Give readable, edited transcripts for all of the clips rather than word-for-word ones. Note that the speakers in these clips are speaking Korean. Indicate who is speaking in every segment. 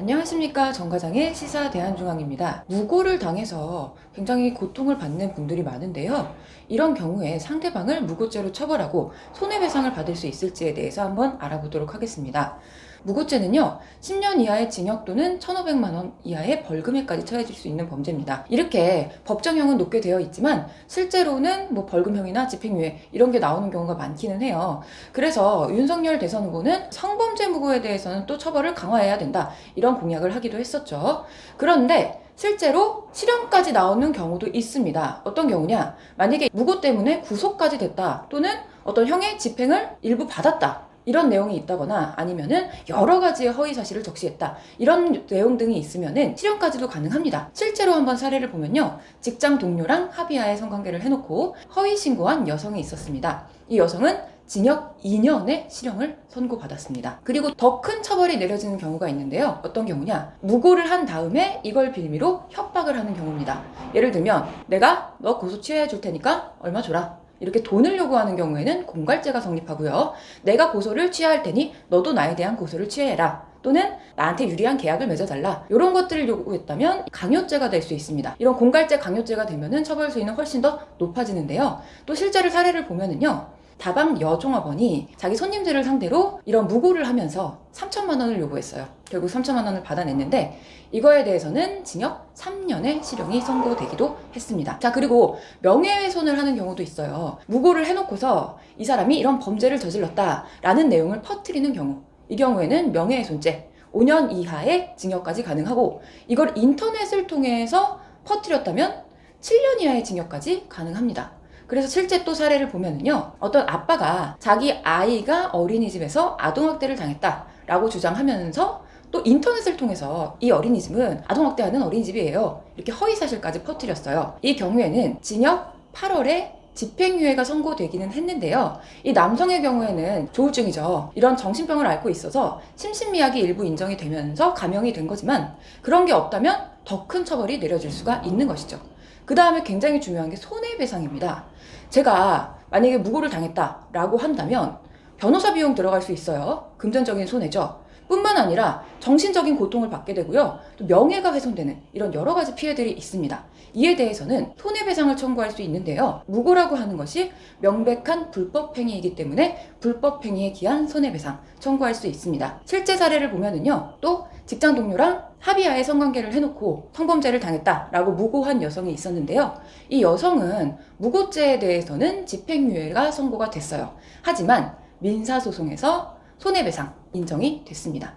Speaker 1: 안녕하십니까. 정과장의 시사 대한중앙입니다. 무고를 당해서 굉장히 고통을 받는 분들이 많은데요. 이런 경우에 상대방을 무고죄로 처벌하고 손해배상을 받을 수 있을지에 대해서 한번 알아보도록 하겠습니다. 무고죄는요, 10년 이하의 징역 또는 1,500만 원 이하의 벌금에까지 처해질 수 있는 범죄입니다. 이렇게 법정형은 높게 되어 있지만 실제로는 벌금형이나 집행유예 이런 게 나오는 경우가 많기는 해요. 그래서 윤석열 대선 후보는 성범죄 무고에 대해서는 또 처벌을 강화해야 된다, 이런 공약을 하기도 했었죠. 그런데 실제로 실형까지 나오는 경우도 있습니다. 어떤 경우냐? 만약에 무고 때문에 구속까지 됐다, 또는 어떤 형의 집행을 일부 받았다, 이런 내용이 있다거나 아니면은 여러 가지의 허위 사실을 적시했다, 이런 내용 등이 있으면은 실형까지도 가능합니다. 실제로 한번 사례를 보면요, 직장 동료랑 합의하에 성관계를 해놓고 허위 신고한 여성이 있었습니다. 이 여성은 징역 2년의 실형을 선고받았습니다. 그리고 더 큰 처벌이 내려지는 경우가 있는데요. 어떤 경우냐? 무고를 한 다음에 이걸 빌미로 협박을 하는 경우입니다. 예를 들면 내가 너 고소 취하해 줄 테니까 얼마 줘라, 이렇게 돈을 요구하는 경우에는 공갈죄가 성립하고요. 내가 고소를 취하할 테니 너도 나에 대한 고소를 취해라, 또는 나한테 유리한 계약을 맺어달라, 이런 것들을 요구했다면 강요죄가 될 수 있습니다. 이런 공갈죄, 강요죄가 되면은 처벌 수위는 훨씬 더 높아지는데요. 또 실제로 사례를 보면은요, 다방 여종업원이 자기 손님들을 상대로 이런 무고를 하면서 3천만 원을 요구했어요. 결국 3천만 원을 받아냈는데 이거에 대해서는 징역 3년의 실형이 선고되기도 했습니다. 자, 그리고 명예훼손을 하는 경우도 있어요. 무고를 해놓고서 이 사람이 이런 범죄를 저질렀다라는 내용을 퍼뜨리는 경우, 이 경우에는 명예훼손죄 5년 이하의 징역까지 가능하고, 이걸 인터넷을 통해서 퍼뜨렸다면 7년 이하의 징역까지 가능합니다. 그래서 실제 또 사례를 보면은요, 어떤 아빠가 자기 아이가 어린이집에서 아동학대를 당했다라고 주장하면서 또 인터넷을 통해서 이 어린이집은 아동학대하는 어린이집이에요, 이렇게 허위사실까지 퍼뜨렸어요. 이 경우에는 징역 8월에 집행유예가 선고되기는 했는데요. 이 남성의 경우에는 조울증이죠. 이런 정신병을 앓고 있어서 심신미약이 일부 인정이 되면서 감형이 된 거지만, 그런 게 없다면 더 큰 처벌이 내려질 수가 있는 것이죠. 그 다음에 굉장히 중요한 게 손해배상입니다. 제가 만약에 무고를 당했다라고 한다면 변호사 비용 들어갈 수 있어요. 금전적인 손해죠. 뿐만 아니라 정신적인 고통을 받게 되고요. 또 명예가 훼손되는 이런 여러 가지 피해들이 있습니다. 이에 대해서는 손해배상을 청구할 수 있는데요. 무고라고 하는 것이 명백한 불법행위이기 때문에 불법행위에 기한 손해배상 청구할 수 있습니다. 실제 사례를 보면은요, 또 직장 동료랑 합의하에 성관계를 해놓고 성범죄를 당했다라고 무고한 여성이 있었는데요. 이 여성은 무고죄에 대해서는 집행유예가 선고가 됐어요. 하지만 민사소송에서 손해배상 인정이 됐습니다.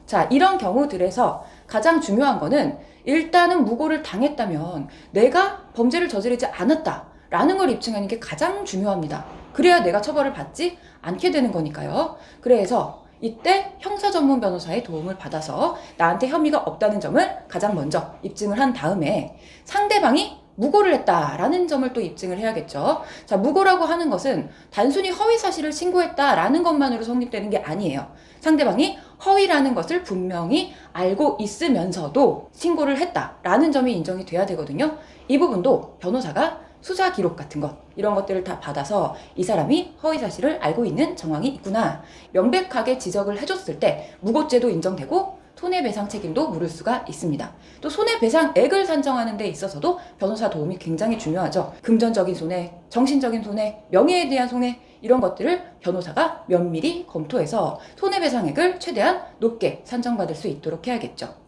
Speaker 1: 자, 이런 경우들에서 가장 중요한 거는 일단은 무고를 당했다면 내가 범죄를 저지르지 않았다라는 걸 입증하는 게 가장 중요합니다. 그래야 내가 처벌을 받지 않게 되는 거니까요. 그래서 이때 형사 전문 변호사의 도움을 받아서 나한테 혐의가 없다는 점을 가장 먼저 입증을 한 다음에 상대방이 무고를 했다라는 점을 또 입증을 해야겠죠. 자, 무고라고 하는 것은 단순히 허위 사실을 신고했다라는 것만으로 성립되는 게 아니에요. 상대방이 허위라는 것을 분명히 알고 있으면서도 신고를 했다라는 점이 인정이 돼야 되거든요. 이 부분도 변호사가 수사 기록 같은 것, 이런 것들을 다 받아서 이 사람이 허위 사실을 알고 있는 정황이 있구나, 명백하게 지적을 해줬을 때 무고죄도 인정되고 손해배상 책임도 물을 수가 있습니다. 또 손해배상액을 산정하는 데 있어서도 변호사 도움이 굉장히 중요하죠. 금전적인 손해, 정신적인 손해, 명예에 대한 손해, 이런 것들을 변호사가 면밀히 검토해서 손해배상액을 최대한 높게 산정받을 수 있도록 해야겠죠.